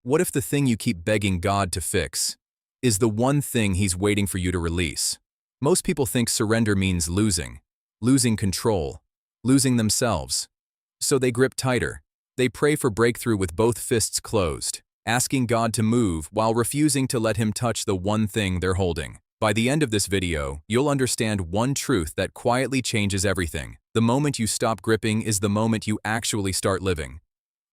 What if the thing you keep begging God to fix is the one thing He's waiting for you to release? Most people think surrender means losing control, losing themselves. So they grip tighter. They pray for breakthrough with both fists closed, asking God to move while refusing to let Him touch the one thing they're holding. By the end of this video, you'll understand one truth that quietly changes everything. The moment you stop gripping is the moment you actually start living.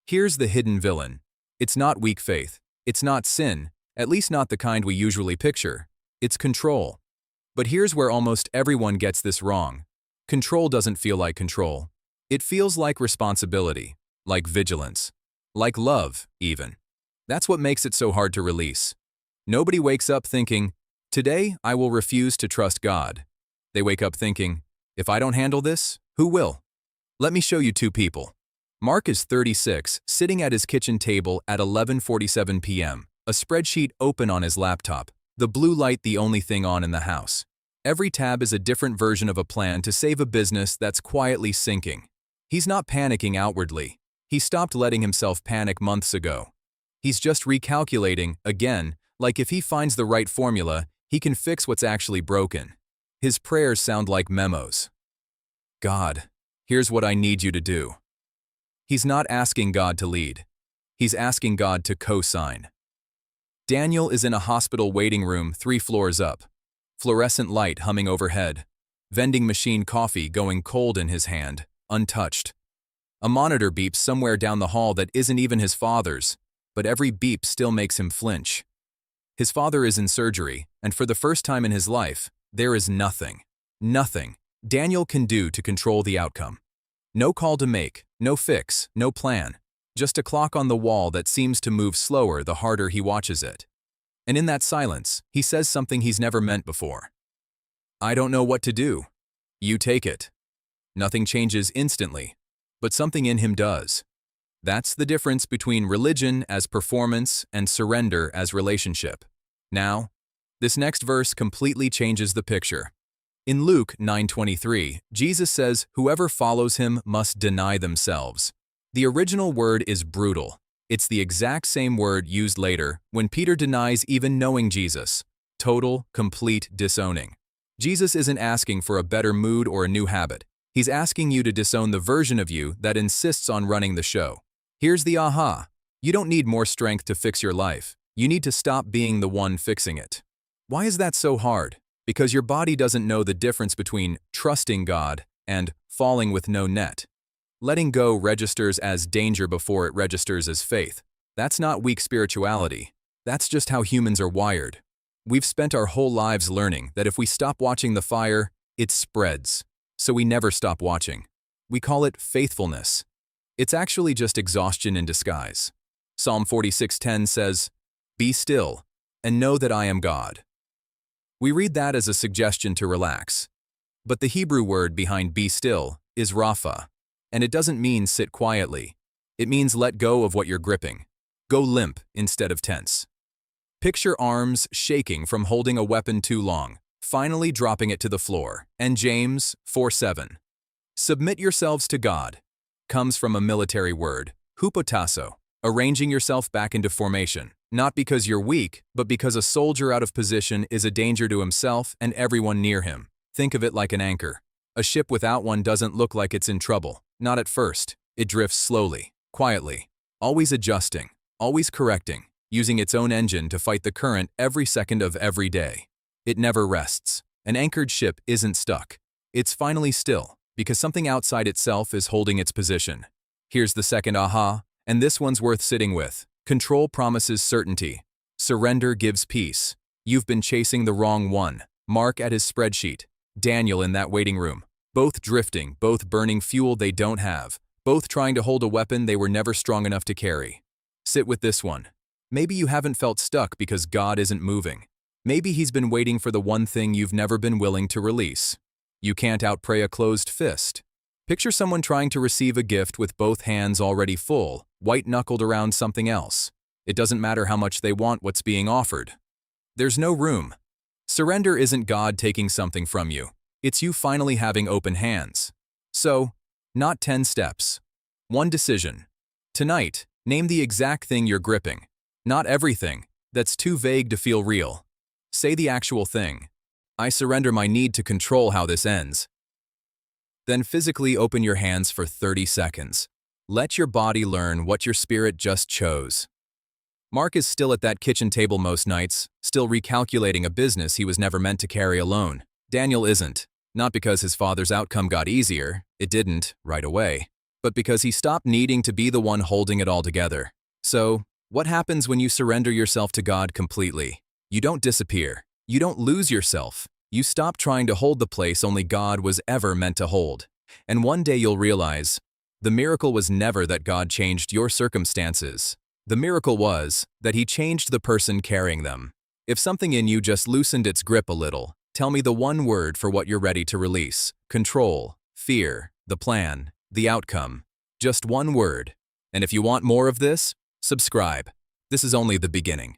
Here's the hidden villain. It's not weak faith. It's not sin, at least not the kind we usually picture. It's control. But here's where almost everyone gets this wrong. Control doesn't feel like control. It feels like responsibility, like vigilance, like love, even. That's what makes it so hard to release. Nobody wakes up thinking, "Today I will refuse to trust God." They wake up thinking, "If I don't handle this, who will?" Let me show you two people. Mark is 36, sitting at his kitchen table at 11:47 p.m., a spreadsheet open on his laptop, the blue light the only thing on in the house. Every tab is a different version of a plan to save a business that's quietly sinking. He's not panicking outwardly. He stopped letting himself panic months ago. He's just recalculating, again, like if he finds the right formula, he can fix what's actually broken. His prayers sound like memos. "God, here's what I need you to do." He's not asking God to lead. He's asking God to co-sign. Daniel is in a hospital waiting room 3 floors up. Fluorescent light humming overhead. Vending machine coffee going cold in his hand, untouched. A monitor beeps somewhere down the hall that isn't even his father's, but every beep still makes him flinch. His father is in surgery, and for the first time in his life, there is nothing Daniel can do to control the outcome. No call to make, no fix, no plan. Just a clock on the wall that seems to move slower the harder he watches it. And in that silence, he says something he's never meant before. "I don't know what to do. You take it." Nothing changes instantly, but something in him does. That's the difference between religion as performance and surrender as relationship. Now, this next verse completely changes the picture. In Luke 9:23, Jesus says, "Whoever follows him must deny themselves." The original word is brutal. It's the exact same word used later when Peter denies even knowing Jesus. Total, complete disowning. Jesus isn't asking for a better mood or a new habit. He's asking you to disown the version of you that insists on running the show. Here's the aha. You don't need more strength to fix your life. You need to stop being the one fixing it. Why is that so hard? Because your body doesn't know the difference between trusting God and falling with no net. Letting go registers as danger before it registers as faith. That's not weak spirituality. That's just how humans are wired. We've spent our whole lives learning that if we stop watching the fire, it spreads. So we never stop watching. We call it faithfulness. It's actually just exhaustion in disguise. Psalm 46:10 says, "Be still, and know that I am God." We read that as a suggestion to relax. But the Hebrew word behind be still is rapha, and it doesn't mean sit quietly. It means let go of what you're gripping. Go limp instead of tense. Picture arms shaking from holding a weapon too long, finally dropping it to the floor. And James 4:7. Submit yourselves to God comes from a military word, hupotasso, arranging yourself back into formation. Not because you're weak, but because a soldier out of position is a danger to himself and everyone near him. Think of it like an anchor. A ship without one doesn't look like it's in trouble. Not at first. It drifts slowly, quietly, always adjusting, always correcting, using its own engine to fight the current every second of every day. It never rests. An anchored ship isn't stuck. It's finally still, because something outside itself is holding its position. Here's the second aha, and this one's worth sitting with. Control promises certainty. Surrender gives peace. You've been chasing the wrong one. Mark at his spreadsheet. Daniel in that waiting room. Both drifting, both burning fuel they don't have. Both trying to hold a weapon they were never strong enough to carry. Sit with this one. Maybe you haven't felt stuck because God isn't moving. Maybe He's been waiting for the one thing you've never been willing to release. You can't outpray a closed fist. Picture someone trying to receive a gift with both hands already full, white-knuckled around something else. It doesn't matter how much they want what's being offered. There's no room. Surrender isn't God taking something from you. It's you finally having open hands. So, not 10 steps. One decision. Tonight, name the exact thing you're gripping. Not everything. That's too vague to feel real. Say the actual thing. I surrender my need to control how this ends. Then physically open your hands for 30 seconds. Let your body learn what your spirit just chose. Mark is still at that kitchen table most nights, still recalculating a business he was never meant to carry alone. Daniel isn't. Not because his father's outcome got easier, it didn't, right away, but because he stopped needing to be the one holding it all together. So, what happens when you surrender yourself to God completely? You don't disappear. You don't lose yourself. You stop trying to hold the place only God was ever meant to hold. And one day you'll realize, the miracle was never that God changed your circumstances. The miracle was that He changed the person carrying them. If something in you just loosened its grip a little, tell me the one word for what you're ready to release. Control, fear, the plan, the outcome. Just one word. And if you want more of this, subscribe. This is only the beginning.